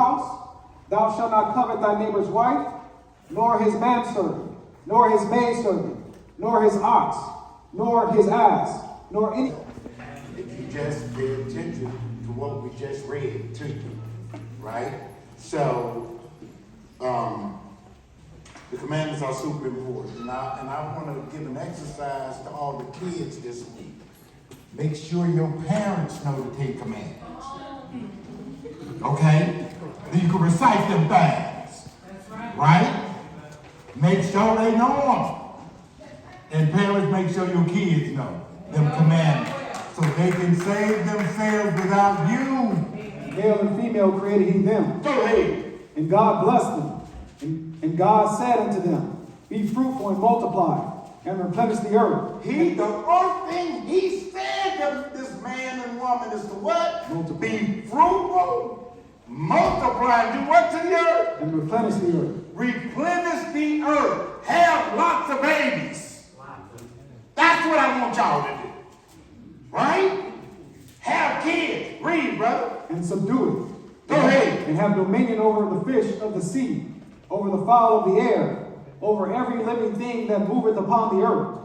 house. Thou shalt not covet thy neighbor's wife, nor his manservant, nor his maidservant, nor his ox, nor his ass, nor any. If you just pay attention to what we just read to you, right? So, the commandments are super important. And I want to give an exercise to all the kids this week. Make sure your parents know the 10 Commandments. Okay? You can recite them things. Right? Make sure they know them. And parents, make sure your kids know them commandments, so they can save themselves without you. Male and female created he them. Go ahead. And God blessed them. And God said unto them, be fruitful and multiply, and replenish the earth. The first thing he said to this man and woman is to what? Multiply. Be fruitful, multiply, and do what to the earth? And replenish the earth. Replenish the earth. Have lots of babies. That's what I want y'all to do. Right? Have kids. Read, brother. And subdue it. Go ahead. And have dominion over the fish of the sea, over the fowl of the air, over every living thing that moveth upon the earth.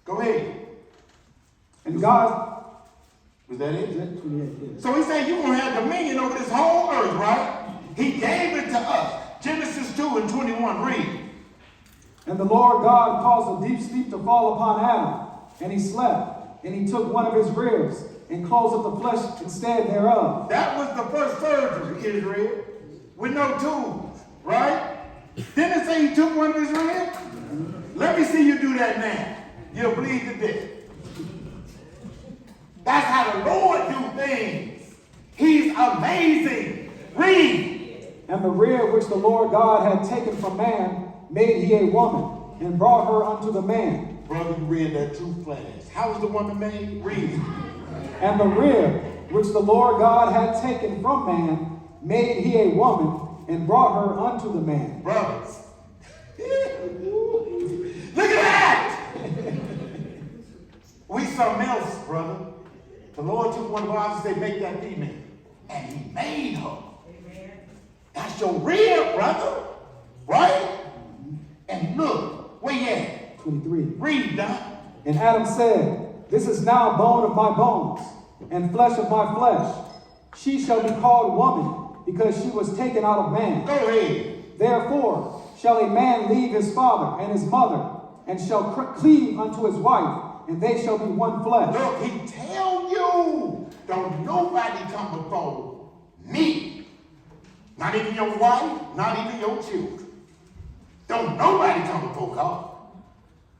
Go ahead. And God... Was that it? 28, yes. So he said you're going to have dominion over this whole earth, right? He gave it to us. Genesis 2 and 21, read. And the Lord God caused a deep sleep to fall upon Adam, and he slept. And he took one of his ribs, and closed up the flesh instead thereof. That was the first surgery, Israel, with no tools, right? Didn't it say he took one of his ribs? Let me see you do that now. You'll bleed to death. That's how the Lord do things. He's amazing. Read. And the rib which the Lord God had taken from man made he a woman, and brought her unto the man. Brother, you read that too fast. How was the woman made? Read. And the rib which the Lord God had taken from man made he a woman, and brought her unto the man. Brothers. Look at that! We something else, brother. The Lord took one of ours and said, make that female. And he made her. Amen. That's your rib, brother. Right? And look, where you at? 23. Read, Don. And Adam said, this is now bone of my bones, and flesh of my flesh. She shall be called woman, because she was taken out of man. Go ahead. Therefore shall a man leave his father and his mother, and shall cleave unto his wife, and they shall be one flesh. Look, he tell you, don't nobody come before me. Not even your wife, not even your children. Don't nobody come before God.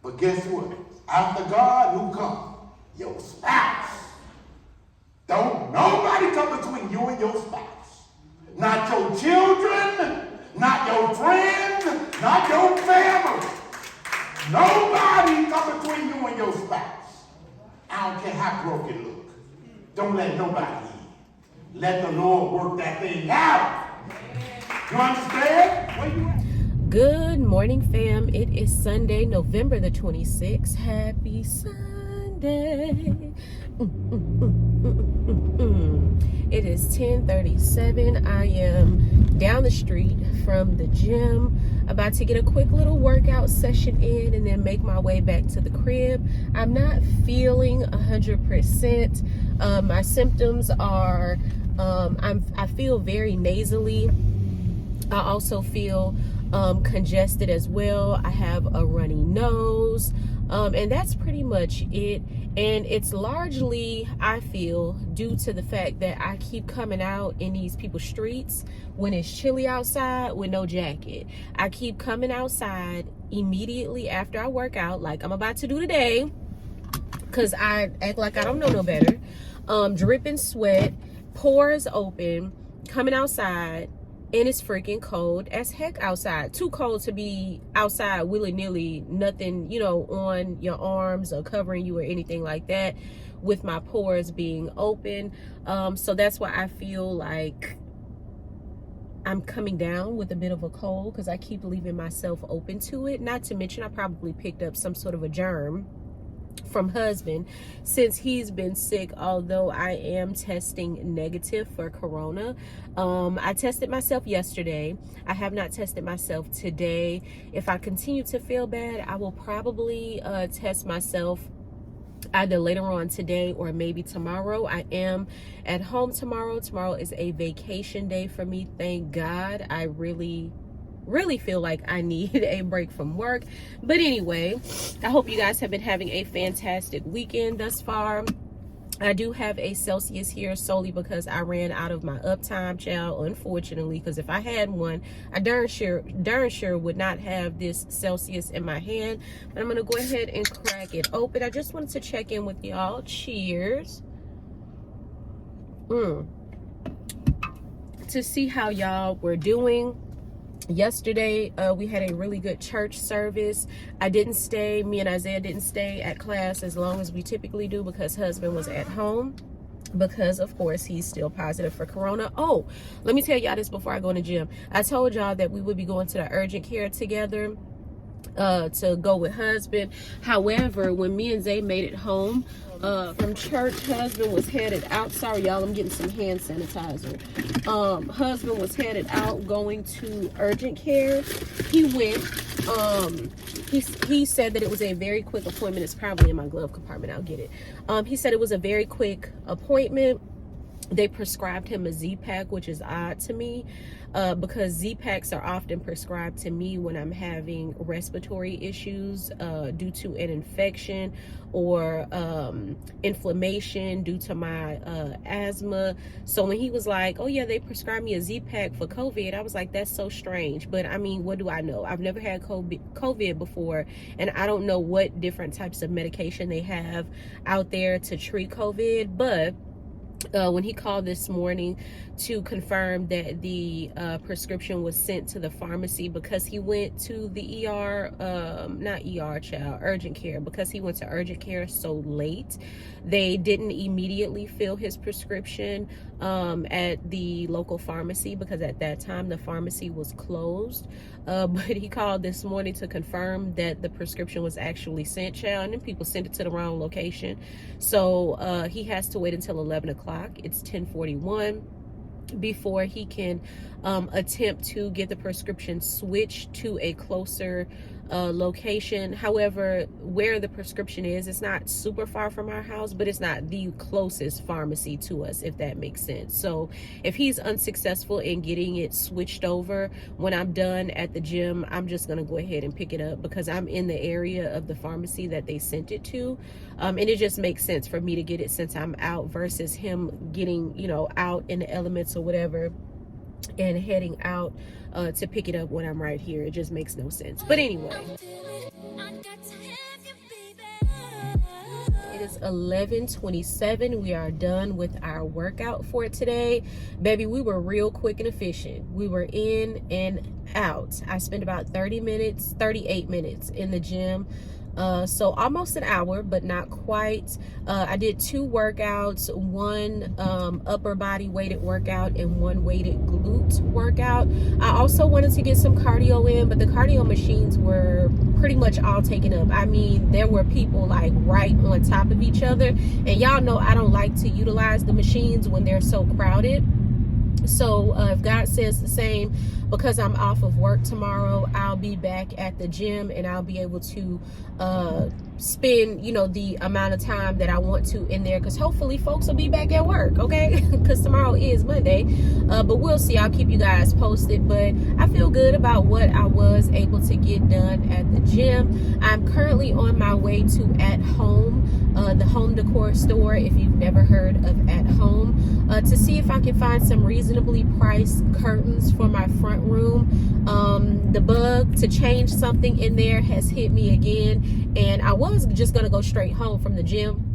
But guess what? After God, who come? Your spouse. Don't nobody come between you and your spouse. Not your children, not your friends, not your family. Nobody come between you and your spouse. I don't care how broke it look. Don't let nobody in. Let the Lord work that thing out. You understand? Where you at? Good morning, fam. It is Sunday, November the 26th. Happy Sunday. It is 10:37. I am down the street from the gym, about to get a quick little workout session in and then make my way back to the crib. I'm not feeling 100%. My symptoms are, I feel very nasally. I also feel congested as well. I have a runny nose, and that's pretty much it. And it's largely, I feel, due to the fact that I keep coming out in these people's streets when it's chilly outside with no jacket. I keep coming outside immediately after I work out, like I'm about to do today, because I act like I don't know no better. Dripping sweat, pores open, coming outside, and it's freaking cold as heck outside. Too cold to be outside willy-nilly, nothing, you know, on your arms or covering you or anything like that, with my pores being open. So that's why I feel like I'm coming down with a bit of a cold, because I keep leaving myself open to it. Not to mention I probably picked up some sort of a germ from husband since he's been sick, although I am testing negative for corona. I tested myself yesterday. I have not tested myself today. If I continue to feel bad, I will probably test myself either later on today or maybe tomorrow. I am at home tomorrow. Tomorrow is a vacation day for me, thank God. I really feel like I need a break from work. But anyway, I hope you guys have been having a fantastic weekend thus far. I do have a Celsius here solely because I ran out of my Uptime, child, unfortunately, because if I had one, I darn sure would not have this Celsius in my hand. But I'm gonna go ahead and crack it open. I just wanted to check in with y'all. Cheers. To see how y'all were doing. Yesterday we had a really good church service. Me and Isaiah didn't stay at class as long as we typically do because husband was at home because of course he's still positive for corona. Oh, let me tell y'all this before I go in the gym. I told y'all that we would be going to the urgent care together to go with husband. However, when me and Zay made it home from church, husband was headed out. Sorry y'all, I'm getting some hand sanitizer. Husband was headed out going to urgent care. He went, he said that it was a very quick appointment. It's probably in my glove compartment, I'll get it. He said it was a very quick appointment. They prescribed him a Z-Pack, which is odd to me because Z-Packs are often prescribed to me when I'm having respiratory issues due to an infection or inflammation due to my asthma. So when he was like, oh yeah, they prescribed me a Z-Pack for COVID, I was like, that's so strange. But I mean, what do I know? I've never had COVID before, and I don't know what different types of medication they have out there to treat COVID. But when he called this morning to confirm that the prescription was sent to the pharmacy because he went to the urgent care, because he went to urgent care so late, they didn't immediately fill his prescription at the local pharmacy because at that time the pharmacy was closed. But he called this morning to confirm that the prescription was actually sent, child, and then people sent it to the wrong location. So he has to wait until 11 o'clock. It's 10:41 before he can attempt to get the prescription switched to a closer location. However, where the prescription is, it's not super far from our house, but it's not the closest pharmacy to us, if that makes sense. So if he's unsuccessful in getting it switched over, when I'm done at the gym, I'm just gonna go ahead and pick it up because I'm in the area of the pharmacy that they sent it to, and it just makes sense for me to get it since I'm out versus him getting, you know, out in the elements or whatever and heading out to pick it up when I'm right here. It just makes no sense. But anyway, it is 11:27. We are done with our workout for today. Baby, we were real quick and efficient. We were in and out. I spent about 38 minutes in the gym. So almost an hour, but not quite. I did 2 workouts, one upper body weighted workout and one weighted glute workout. I also wanted to get some cardio in, but the cardio machines were pretty much all taken up. I mean, there were people like right on top of each other, and y'all know I don't like to utilize the machines when they're so crowded. So if God says the same, because I'm off of work tomorrow, I'll be back at the gym and I'll be able to spend, you know, the amount of time that I want to in there, because hopefully folks will be back at work, okay? Because tomorrow is Monday, but we'll see. I'll keep you guys posted, but I feel good about what I was able to get done at the gym. I'm currently on my way to At Home, the home decor store, if you've never heard of At Home, to see if I can find some reasonably priced curtains for my front room. The bug to change something in there has hit me again, and I was just gonna go straight home from the gym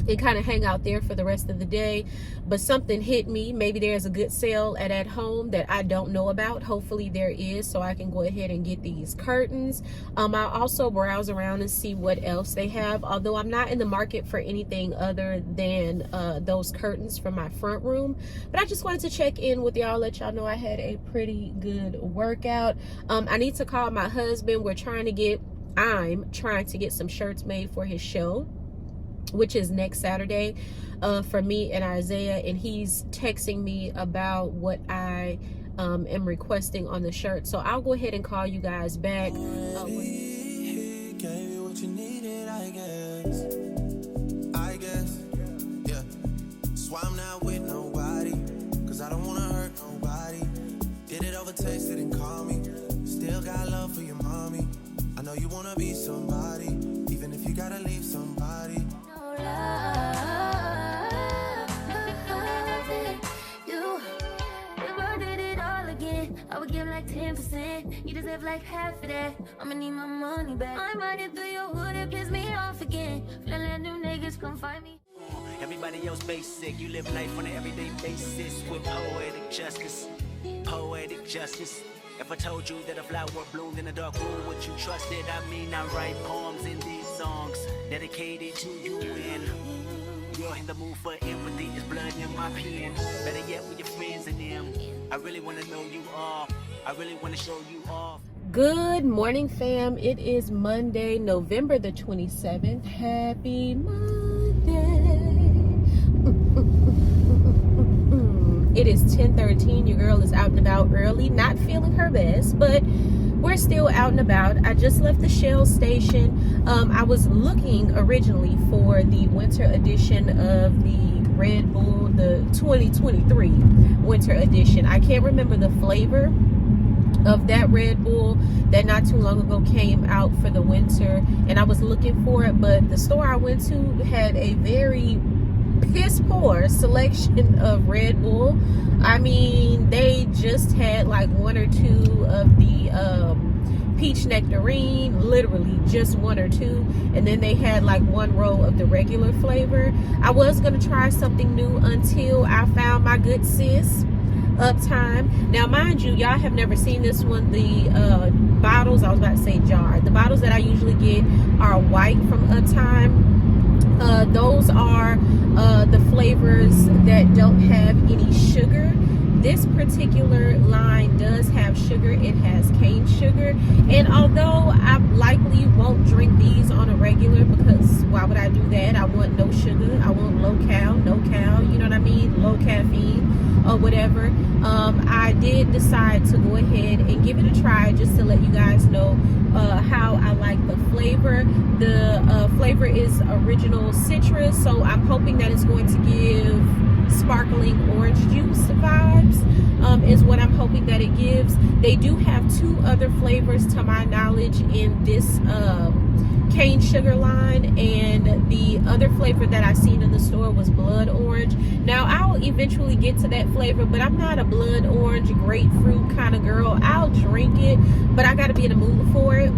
and kind of hang out there for the rest of the day, but something hit me. Maybe there's a good sale at Home that I don't know about. Hopefully there is, so I can go ahead and get these curtains. I'll also browse around and see what else they have, although I'm not in the market for anything other than those curtains for my front room. But I just wanted to check in with y'all, let y'all know I had a pretty good workout. I need to call my husband. We're trying to get I'm trying to get some shirts made for his show, which is next Saturday, for me and Isaiah, and he's texting me about what I am requesting on the shirt. So I'll go ahead and call you guys back. Gave you what you needed, I guess, yeah. That's why I'm not with nobody, cause I don't wanna hurt nobody. Did it over text, didn't call me. Still got love for your mommy. I know you wanna be somebody, even if you gotta leave somebody. No love, you did it all again. I would give like 10%. You deserve like half of that. I'ma need my money back. I'm riding through your hood, it piss me off again. Feeling like new niggas come find me. Everybody else basic, you live life on an everyday basis with poetic justice. Poetic justice. If I told you that a flower bloomed in a dark room, would you trust it? I mean, I write poems in these songs dedicated to you, and you're in the mood for empathy. There's blood in my pen. Better yet, with your friends and them. I really want to know you all. I really want to show you off. Good morning, fam. It is Monday, November the 27th. Happy Monday. It is 10:13. Your girl is out and about early, not feeling her best, but we're still out and about. I just left the Shell station. I was looking originally for the winter edition of the Red Bull, the 2023 winter edition. I can't remember the flavor of that Red Bull that not too long ago came out for the winter, and I was looking for it, but the store I went to had a very piss poor selection of Red Bull. I mean, they just had like one or two of the peach nectarine, literally just one or two, and then they had like one row of the regular flavor. I was gonna try something new until I found my good sis Uptime. Now mind you, y'all have never seen this one. The bottles, I was about to say jar, the bottles that I usually get are white from Uptime. Those are the flavors that don't have any sugar. This particular line does have sugar. It has cane sugar, and although I likely won't drink these on a regular, because why would I do that? I want no sugar. I want no cal, you know what I mean, low caffeine or whatever. I did decide to go ahead and give it a try, just to let you guys know how I like the flavor. The flavor is original citrus, so I'm hoping that it's going to give sparkling orange juice vibes, is what I'm hoping that it gives. They do have two other flavors to my knowledge in this cane sugar line, and the other flavor that I seen in the store was blood orange. Now I'll eventually get to that flavor, but I'm not a blood orange grapefruit kind of girl. I'll drink it, but I got to be in the mood for it.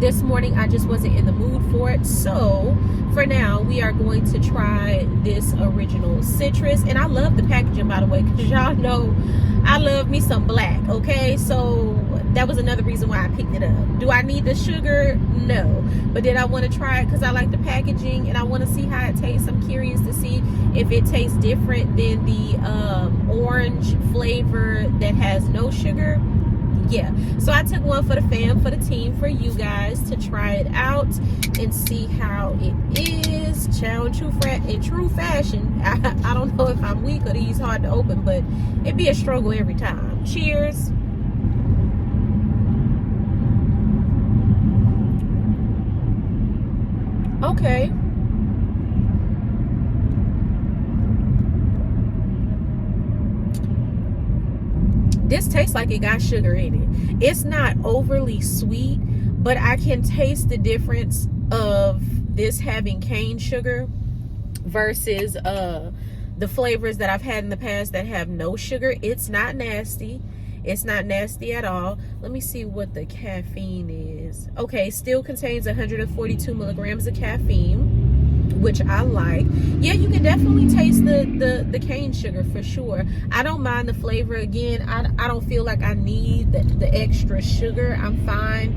This morning I just wasn't in the mood for it, so for now we are going to try this original citrus. And I love the packaging, by the way, because y'all know I love me some black, okay? So that was another reason why I picked it up. Do I need the sugar? No. But did I want to try it because I like the packaging and I want to see how it tastes? I'm curious to see if it tastes different than the orange flavor that has no sugar. Yeah, so I took one for the fam, for the team, for you guys to try it out and see how it is. Chow in true fashion. I don't know if I'm weak or these hard to open, but it'd be a struggle every time. Cheers. Okay. This tastes like it got sugar in it. It's not overly sweet, but I can taste the difference of this having cane sugar versus the flavors that I've had in the past that have no sugar. It's not nasty. It's not nasty at all. Let me see what the caffeine is. Okay, still contains 142 milligrams of caffeine, which I like. Yeah, you can definitely taste the cane sugar for sure. I don't mind the flavor. Again, I don't feel like I need the extra sugar. I'm fine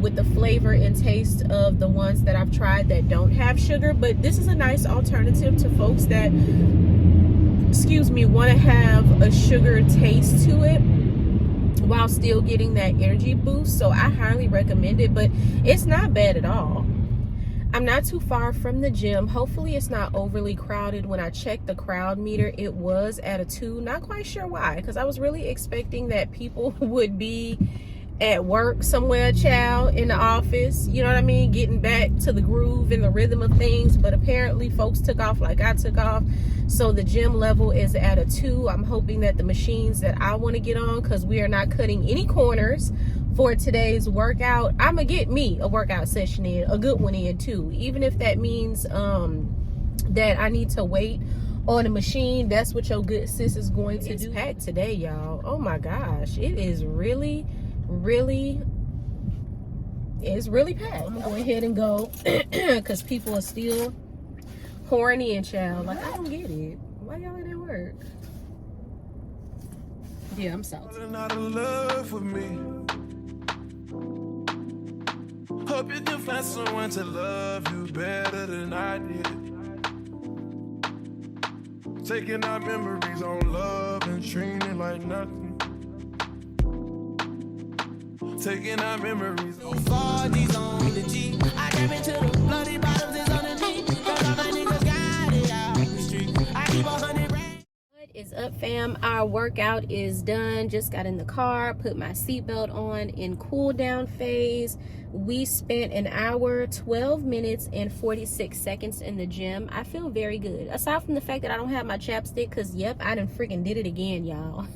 with the flavor and taste of the ones that I've tried that don't have sugar. But this is a nice alternative to folks that, excuse me, want to have a sugar taste to it while still getting that energy boost. So I highly recommend it, but it's not bad at all. I'm not too far from the gym. Hopefully it's not overly crowded. When I checked the crowd meter, it was at a 2. Not quite sure why, because I was really expecting that people would be at work somewhere, child, in the office, you know what I mean, getting back to the groove and the rhythm of things. But apparently folks took off like I took off, so the gym level is at a 2. I'm hoping that the machines that I want to get on, because we are not cutting any corners for today's workout, I'm gonna get me a workout session in, a good one in too, even if that means that I need to wait on a machine. That's what your good sis is going to do. It's packed today, y'all. Oh my gosh, it is really packed. I'm gonna go ahead and go because people are still pouring in, child. Like, I don't get it. Why y'all at work? Yeah, I'm salty. Not in love with me. Hope you can find someone to love you better than I did. Taking our memories on love and treating it like nothing. Taking our memories on 40s on the G. I came into the bloody bottoms is on the G. Cause all my niggas got it out the street. I keep 100 racks. What is up, fam? Our workout is done. Just got in the car, put my seatbelt on in cool down phase. We spent an hour, 12 minutes, and 46 seconds in the gym. I feel very good. Aside from the fact that I don't have my chapstick, because, yep, I done freaking did it again, y'all.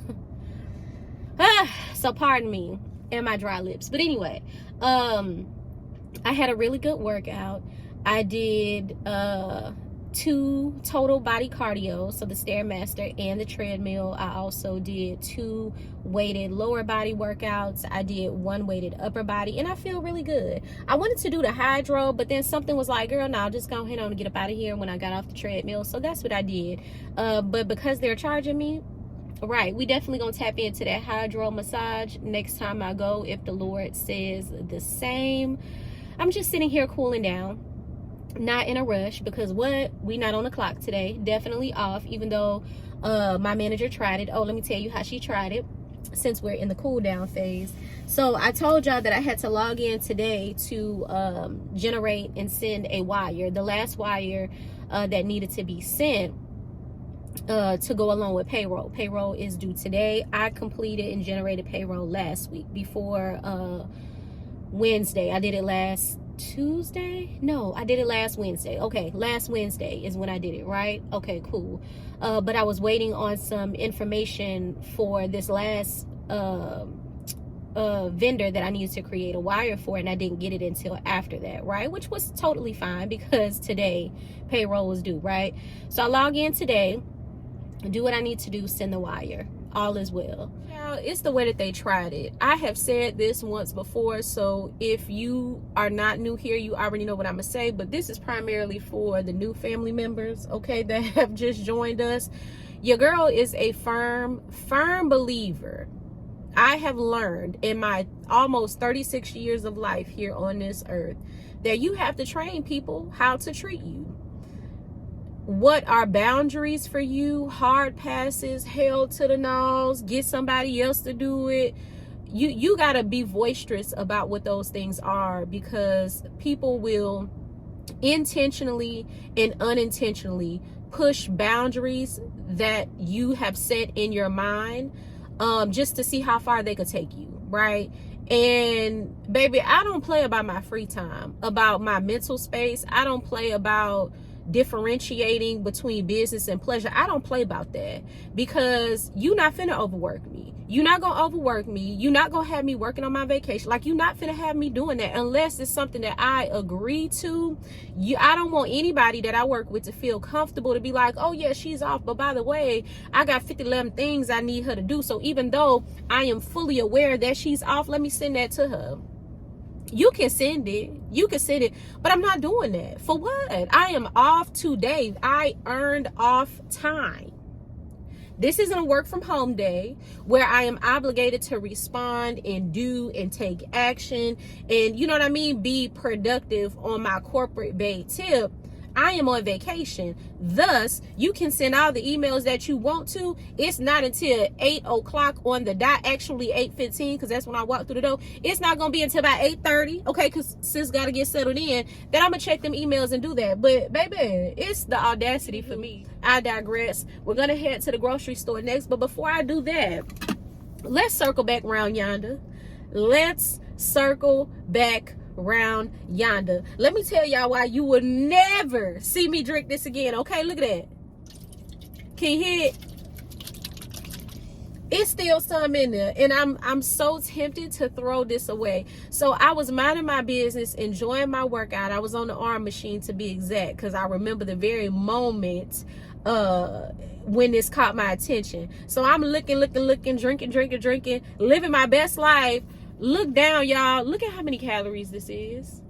So pardon me and my dry lips. But anyway, I had a really good workout. I did 2 total body cardio, so the Stairmaster and the treadmill. I also did 2 weighted lower body workouts. I did 1 weighted upper body, and I feel really good. I wanted to do the hydro, but then something was like, girl, no, just go ahead on and get up out of here when I got off the treadmill. So that's what I did. But because they're charging me, right, we definitely gonna tap into that hydro massage next time I go, if the Lord says the same. I'm just sitting here cooling down, not in a rush, because we not on the clock today. Definitely off, even though my manager tried it. Oh, let me tell you how she tried it, since we're in the cool down phase. So I told y'all that I had to log in today to generate and send a wire, the last wire that needed to be sent to go along with payroll. Payroll is due today. I completed and generated payroll last week, before Wednesday. I did it last Tuesday. No, I did it last Wednesday. Okay, last Wednesday is when I did it, right? Okay, cool. But I was waiting on some information for this last vendor that I needed to create a wire for, and I didn't get it until after that, right? Which was totally fine, because today payroll was due, right? So I log in today, do what I need to do, send the wire. All is well. Now, it's the way that they tried it. I have said this once before, so if you are not new here, you already know what I'm gonna say, but this is primarily for the new family members, okay, that have just joined us. Your girl is a firm believer. I have learned in my almost 36 years of life here on this earth that you have to train people how to treat you. What are boundaries for you? Hard passes, held to the nose, get somebody else to do it. You gotta be boisterous about what those things are, because people will intentionally and unintentionally push boundaries that you have set in your mind, just to see how far they could take you, right? And baby, I don't play about my free time, about my mental space. I don't play about differentiating between business and pleasure. I don't play about that, because you're not finna overwork me. You're not gonna overwork me. You're not gonna have me working on my vacation. Like, you're not finna have me doing that unless it's something that I agree to. I don't want anybody that I work with to feel comfortable to be like, oh yeah, she's off, but by the way, I got 50 things I need her to do. So even though I am fully aware that she's off, let me send that to her. You can send it, but I'm not doing that. For what? I am off today. I earned off time. This isn't a work from home day where I am obligated to respond and do and take action and, you know what I mean, be productive on my corporate bay tip. I am on vacation. Thus, you can send all the emails that you want to. It's not until 8 o'clock on the dot, actually 8:15, because that's when I walk through the door. It's not going to be until about 8:30, okay, because sis got to get settled in. Then I'm going to check them emails and do that. But, baby, it's the audacity for me. I digress. We're going to head to the grocery store next. But before I do that, let's circle back around yonder. Let's circle back round yonder. Let me tell y'all why you will never see me drink this again. Okay, look at that. Can you hear it? It's still some in there, and I'm so tempted to throw this away. So I was minding my business, enjoying my workout. I was on the arm machine, to be exact, because I remember the very moment when this caught my attention. So I'm looking, drinking, living my best life. Look down, y'all. Look at how many calories this is.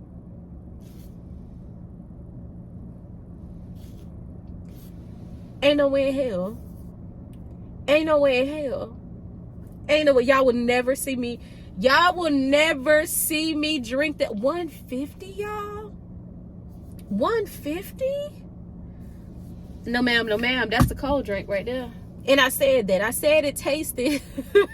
Ain't no way in hell. Ain't no way in hell. Ain't no way. Y'all would never see me. Y'all will never see me drink that. 150, y'all? 150? No, ma'am. No, ma'am. That's a cold drink right there. And I said that. I said it tasted,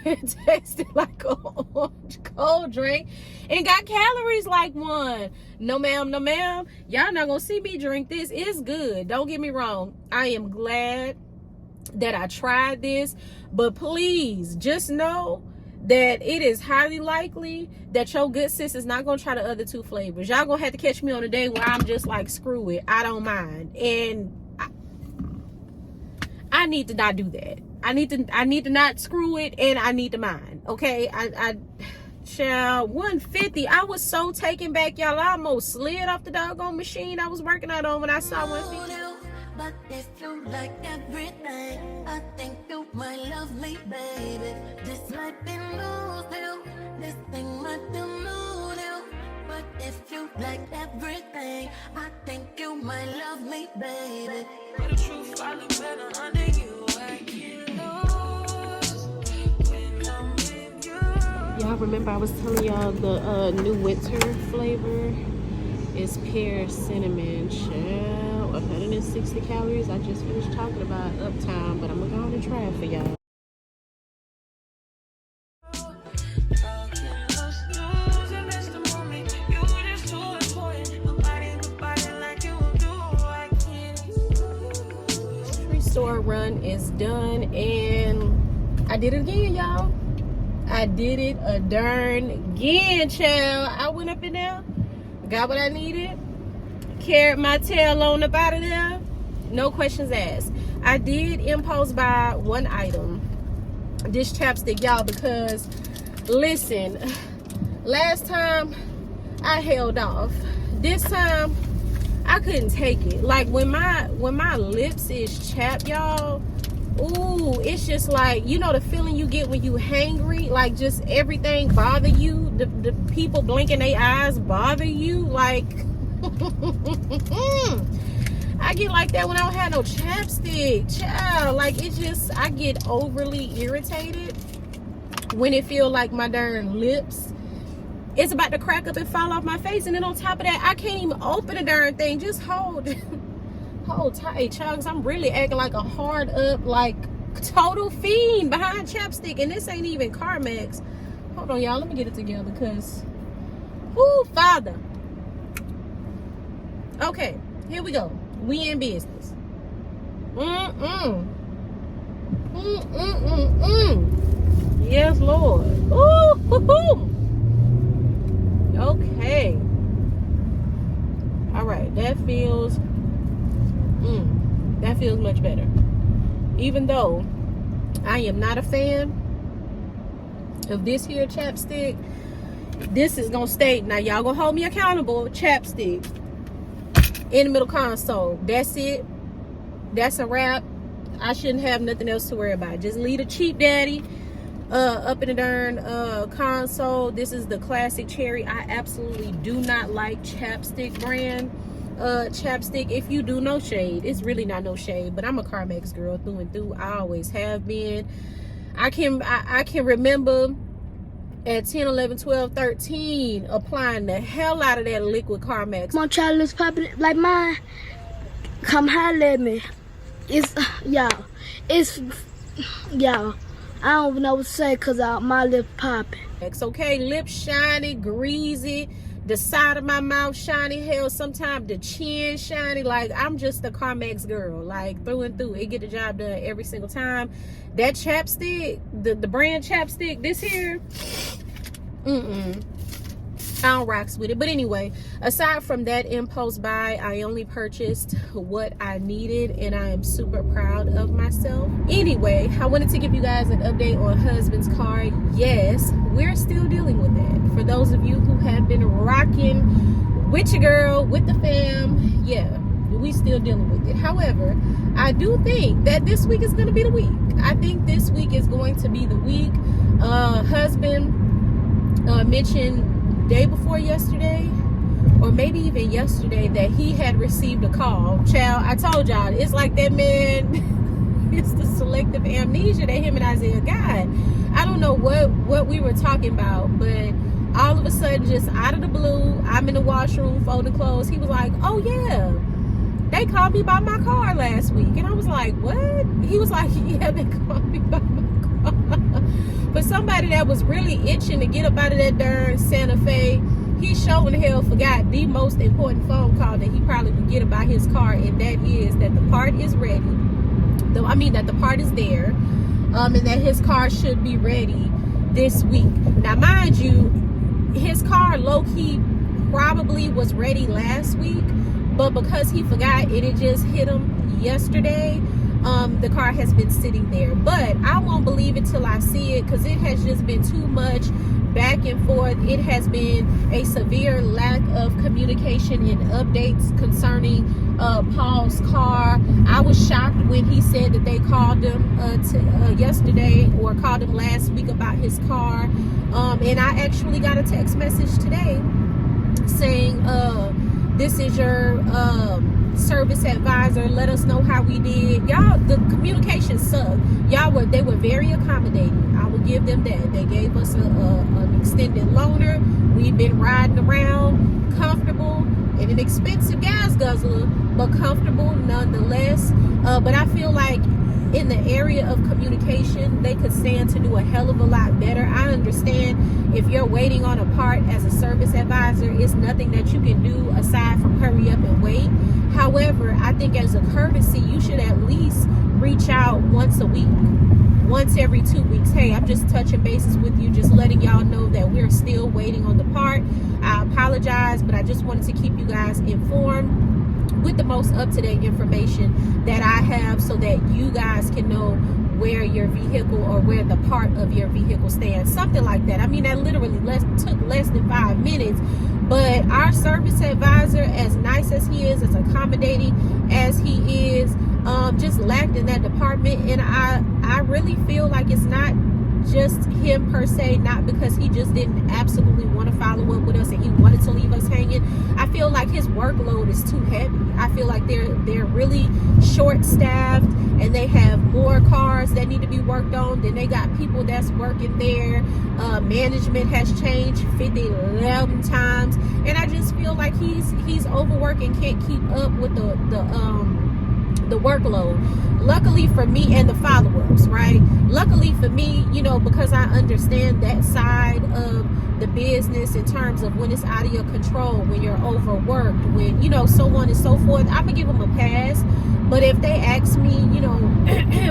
it tasted like a cold drink and got calories like one. No, ma'am. No, ma'am. Y'all not going to see me drink this. It's good. Don't get me wrong. I am glad that I tried this. But please just know that it is highly likely that your good sis is not going to try the other two flavors. Y'all going to have to catch me on a day where I'm just like, screw it. I don't mind. And I need to not do that. I need to not screw it, and I need to mind. Okay, child, 150. I was so taken back, y'all. I almost slid off the doggone machine I was working out on when I saw 150. But if you like everything, I think you might love me, baby. This might be new, this thing might be new. But if you like everything, I think you might love me, baby. The truth, I look better under you. I get lost when I'm with you. Y'all remember I was telling y'all the new winter flavor is pear cinnamon. Child, 160 calories. I just finished talking about Uptime, but I'm gonna go on and try it for y'all. Run is done, and I did it again, y'all. I did it a darn again, child. I went up in there, got what I needed, carried my tail on up out of there, no questions asked. I did impulse buy one item, this chapstick, y'all, because listen, last time I held off. This time I couldn't take it. Like when my lips is chapped, y'all, ooh, it's just like, you know the feeling you get when you hangry, like just everything bother you, the people blinking their eyes bother you, like I get like that when I don't have no chapstick, child. Like it just, I get overly irritated when it feel like my darn lips it's about to crack up and fall off my face. And then on top of that, I can't even open the darn thing. Just hold tight, child, because I'm really acting like a hard up, like total fiend behind chapstick. And this ain't even Carmex. Hold on, y'all. Let me get it together, because, whoo, Father. Okay, here we go. We in business. Yes, Lord. Ooh, hoo-hoo. Okay. All right, that feels much better. Even though I am not a fan of this here chapstick, this is gonna stay. Now y'all gonna hold me accountable. Chapstick in the middle console. That's it. That's a wrap. I shouldn't have nothing else to worry about. Just leave a cheap daddy up in the darn console. This is the classic cherry. I absolutely do not like chapstick brand chapstick. If you do, no shade. It's really not no shade, but I'm a Carmex girl through and through. I always have been. I can remember at 10, 11, 12, 13 applying the hell out of that liquid Carmex. My child is popping like mine. come holler at me. It's y'all. Y'all. I don't even know what to say because my lip popping. It's okay, lips shiny, greasy, the side of my mouth shiny, hell, sometimes the chin shiny. Like, I'm just a Carmex girl, like, through and through. It get the job done every single time. That chapstick, the brand chapstick, this here, I don't rocks with it. But anyway, aside from that impulse buy, I only purchased what I needed, and I am super proud of myself. Anyway, I wanted to give you guys an update on husband's car. Yes, we're still dealing with that. For those of you who have been rocking with your girl, with the fam, yeah, we still dealing with it. However, I do think that this week is going to be the week. I think this week is going to be the week. Husband mentioned day before yesterday, or maybe even yesterday, that he had received a call. Child, I told y'all, it's like that man, it's the selective amnesia that him and Isaiah got. I don't know what we were talking about, but all of a sudden, just out of the blue, I'm in the washroom folding clothes. He was like, oh yeah, they called me by my car last week. And I was like, what? He was like, yeah, they called me by my car. For somebody that was really itching to get up out of that darn Santa Fe, he sure in hell forgot the most important phone call that he probably would get about his car, and that is that the part is ready. I mean, that the part is there, and that his car should be ready this week. Now, mind you, his car low-key probably was ready last week, but because he forgot, it just hit him yesterday. The car has been sitting there, but I won't believe it till I see it, because it has just been too much back and forth. It has been a severe lack of communication and updates concerning Paul's car. I was shocked when he said that they called him yesterday, or called him last week, about his car, and I actually got a text message today saying, this is your service advisor, let us know how we did. Y'all, the communication sucked. They were very accommodating. I will give them that. They gave us an extended loaner. We've been riding around comfortable, in an expensive gas guzzler, but comfortable nonetheless. But I feel like in the area of communication, they could stand to do a hell of a lot better. I understand if you're waiting on a part as a service advisor, it's nothing that you can do aside from hurry up and wait. However, I think as a courtesy, you should at least reach out once a week, once every 2 weeks. Hey, I'm just touching bases with you, just letting y'all know that we're still waiting on the part. I apologize, but I just wanted to keep you guys informed with the most up-to-date information that I have, so that you guys can know where your vehicle, or where the part of your vehicle stands. Something like that. I mean, that literally took less than 5 minutes. But our service advisor, as nice as he is, as accommodating as he is, just lacked in that department. And I really feel like it's not just him per se, not because he just didn't absolutely want to follow up with us and he wanted to leave us hanging. I feel like his workload is too heavy. I feel like they're really short-staffed, and they have more cars that need to be worked on than they got people that's working there. Management has changed 11 times, and I just feel like he's overworked and can't keep up with the workload. Luckily for me, and the follow-ups, right? Luckily for me, because I understand that side of the business in terms of when it's out of your control, when you're overworked, when, so on and so forth, I'm gonna give them a pass. But if they ask me,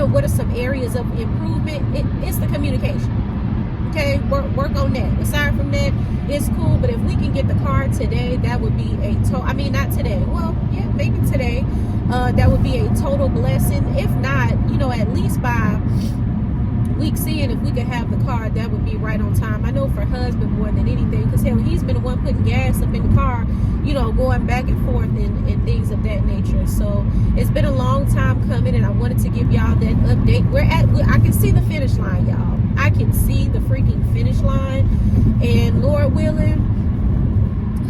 what are some areas of improvement, it's the communication. Okay, work on that. Aside from that, it's cool. But if we can get the car today, that would be not today. Well, yeah, maybe today. That would be a total blessing. If not, at least by week seeing, if we could have the car, that would be right on time. I know for husband more than anything, because hell, he's been the one putting gas up in the car, going back and forth and things of that nature. So it's been a long time coming, and I wanted to give y'all that update. I can see the finish line, y'all. I can see the freaking finish line, and Lord willing,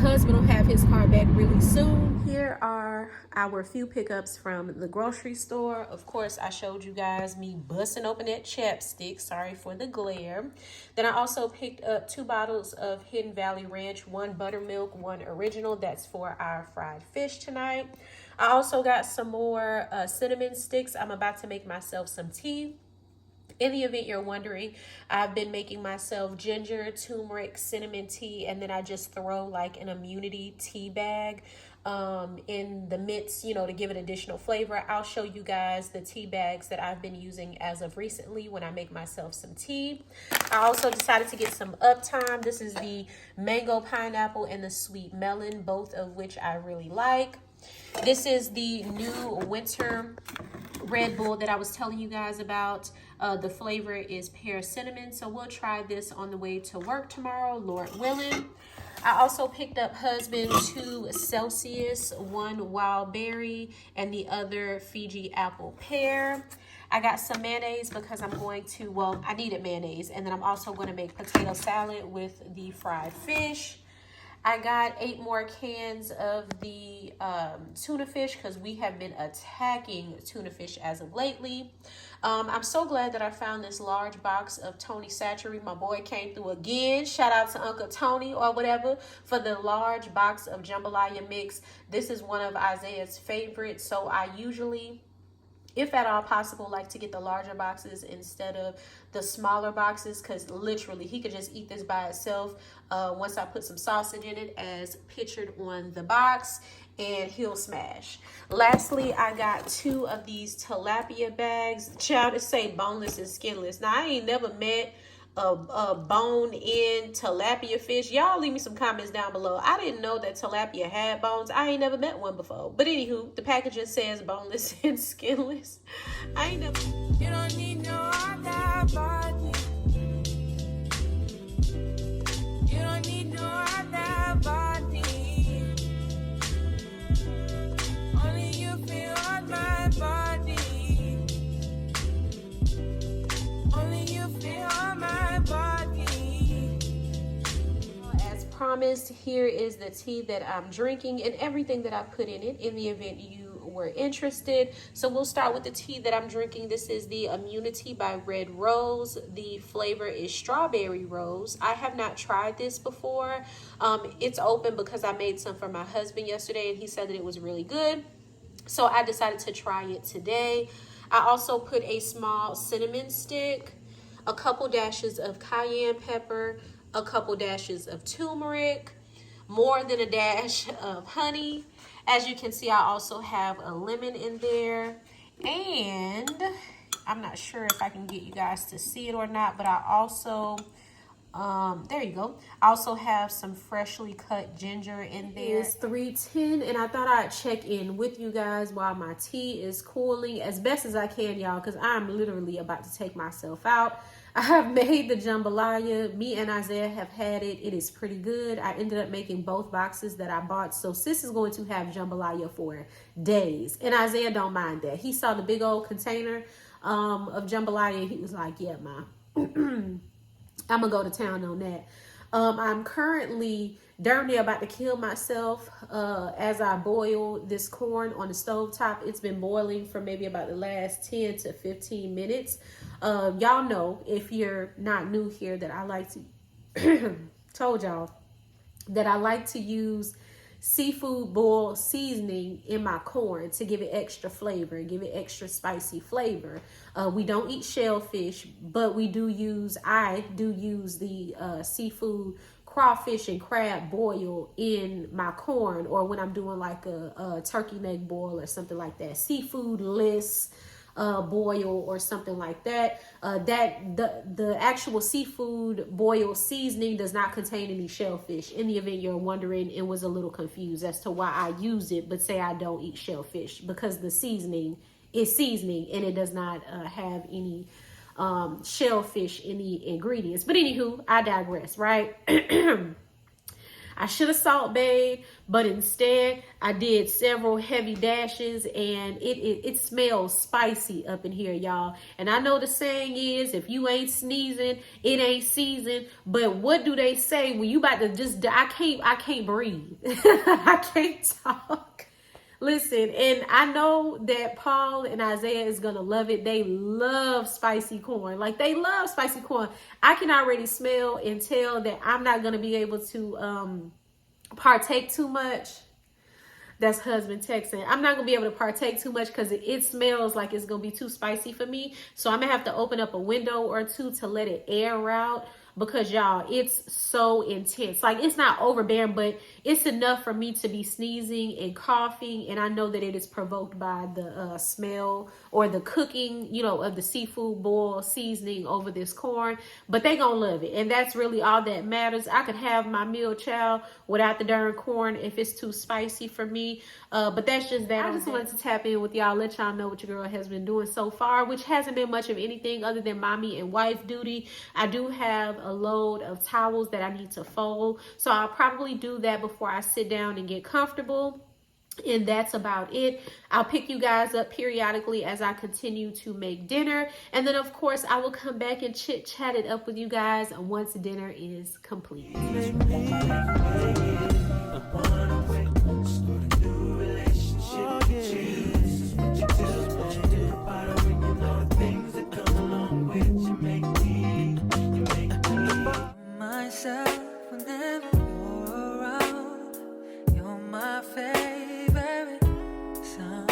husband will have his car back really soon. Here are our few pickups from the grocery store. Of course, I showed you guys me busting open that chapstick. Sorry for the glare. Then I also picked up 2 bottles of Hidden Valley Ranch, 1 buttermilk, 1 original. That's for our fried fish tonight. I also got some more cinnamon sticks. I'm about to make myself some tea. In the event you're wondering, I've been making myself ginger, turmeric, cinnamon tea, and then I just throw like an immunity tea bag in the midst, you know, to give it additional flavor. I'll show you guys the tea bags that I've been using as of recently when I make myself some tea. I also decided to get some Uptime. This is the mango pineapple and the sweet melon, both of which I really like. This is the new winter Red Bull that I was telling you guys about. The flavor is pear cinnamon, so we'll try this on the way to work tomorrow, Lord willing. I also picked up husband 2 Celsius, 1 wild berry, and the other Fiji apple pear. I got some mayonnaise because I'm going to, well, I needed mayonnaise, and then I'm also going to make potato salad with the fried fish. I got 8 more cans of the tuna fish because we have been attacking tuna fish as of lately. I'm so glad that I found this large box of Tony Satchery. My boy came through again. Shout out to Uncle Tony or whatever for the large box of jambalaya mix. This is one of Isaiah's favorites, so I usually, if at all possible, like to get the larger boxes instead of the smaller boxes, because literally he could just eat this by itself once I put some sausage in it as pictured on the box, and he'll smash. Lastly, I got 2 of these tilapia bags. Child, it say boneless and skinless. Now, I ain't never met a bone-in tilapia fish. Y'all leave me some comments down below. I didn't know that tilapia had bones. I ain't never met one before. But anywho, the packaging says boneless and skinless. I ain't never... You don't need no other body. You don't need no other body. Only you feel on my body. Only you feel on my body. As promised, here is the tea that I'm drinking and everything that I put in it in the event you were interested. So we'll start with the tea that I'm drinking. This is the Immunity by Red Rose. The flavor is strawberry rose. I have not tried this before. It's open because I made some for my husband yesterday and he said that it was really good. So I decided to try it today. I also put a small cinnamon stick, a couple dashes of cayenne pepper, a couple dashes of turmeric, more than a dash of honey. As you can see, I also have a lemon in there, and I'm not sure if I can get you guys to see it or not, but I also, there you go. I also have some freshly cut ginger in there. It's 3:10, and I thought I'd check in with you guys while my tea is cooling as best as I can, y'all, because I'm literally about to take myself out. I have made the jambalaya. Me and Isaiah have had it. It is pretty good. I ended up making both boxes that I bought. So sis is going to have jambalaya for days. And Isaiah don't mind that. He saw the big old container of jambalaya. He was like, yeah, Ma, I'm going to go to town on that. I'm currently darn near about to kill myself as I boil this corn on the stovetop. It's been boiling for maybe about the last 10 to 15 minutes. Y'all know, if you're not new here, that I like to told y'all that I like to use seafood boil seasoning in my corn to give it extra flavor, give it extra spicy flavor. We don't eat shellfish, but I do use the seafood crawfish and crab boil in my corn, or when I'm doing like a turkey neck boil or something like that, seafood list boil or something like that. The actual seafood boil seasoning does not contain any shellfish. In the event you're wondering and was a little confused as to why I use it but say I don't eat shellfish, because the seasoning is seasoning and it does not have any shellfish in the ingredients. But anywho, I digress, right? I should have salt bayed, but instead I did several heavy dashes, and it smells spicy up in here, y'all. And I know the saying is, if you ain't sneezing, it ain't seasoned. But what do they say when you about to just die? I can't breathe. I can't talk. Listen, and I know that Paul and Isaiah is going to love it. They love spicy corn. Like, they love spicy corn. I can already smell and tell that I'm not going to be able to partake too much. That's husband texting. I'm not gonna be able to partake too much because it smells like it's gonna be too spicy for me. So I'm gonna have to open up a window or two to let it air out, because y'all, it's so intense. Like, it's not overbearing, but it's enough for me to be sneezing and coughing, and I know that it is provoked by the smell or the cooking, you know, of the seafood boil seasoning over this corn. But they gonna love it, and that's really all that matters. I could have my meal, child, without the darn corn if it's too spicy for me. But that's just that. I just wanted to tap in with y'all, let y'all know what your girl has been doing so far, which hasn't been much of anything other than mommy and wife duty. I do have a load of towels that I need to fold, so I'll probably do that before I sit down and get comfortable. And that's about it. I'll pick you guys up periodically as I continue to make dinner. And then, of course, I will come back and chit-chat it up with you guys once dinner is complete. Myself whenever you're around, you're my favorite song.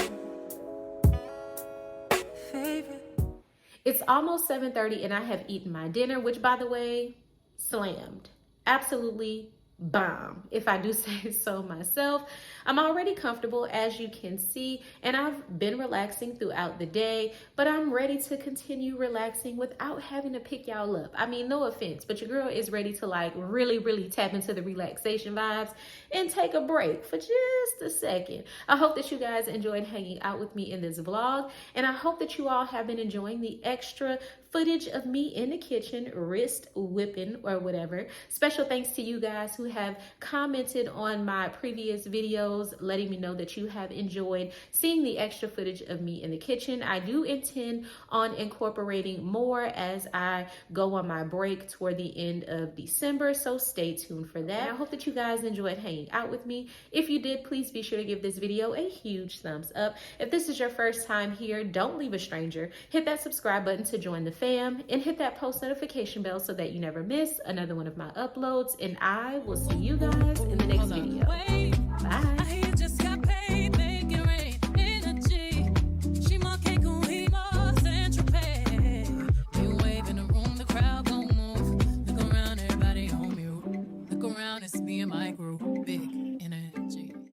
It's almost 7:30 and I have eaten my dinner, which, by the way, slammed. Absolutely bomb, if I do say so myself. I'm already comfortable, as you can see, and I've been relaxing throughout the day, but I'm ready to continue relaxing without having to pick y'all up. I mean, no offense, but your girl is ready to like really tap into the relaxation vibes and take a break for just a second. I hope that you guys enjoyed hanging out with me in this vlog, and I hope that you all have been enjoying the extra footage of me in the kitchen, wrist whipping or whatever. Special thanks to you guys who have commented on my previous videos, letting me know that you have enjoyed seeing the extra footage of me in the kitchen. I do intend on incorporating more as I go on my break toward the end of December, so stay tuned for that. And I hope that you guys enjoyed hanging out with me. If you did, please be sure to give this video a huge thumbs up. If this is your first time here, don't leave a stranger. Hit that subscribe button to join the fam, and hit that post notification bell so that you never miss another one of my uploads, and I will see you guys in the next video.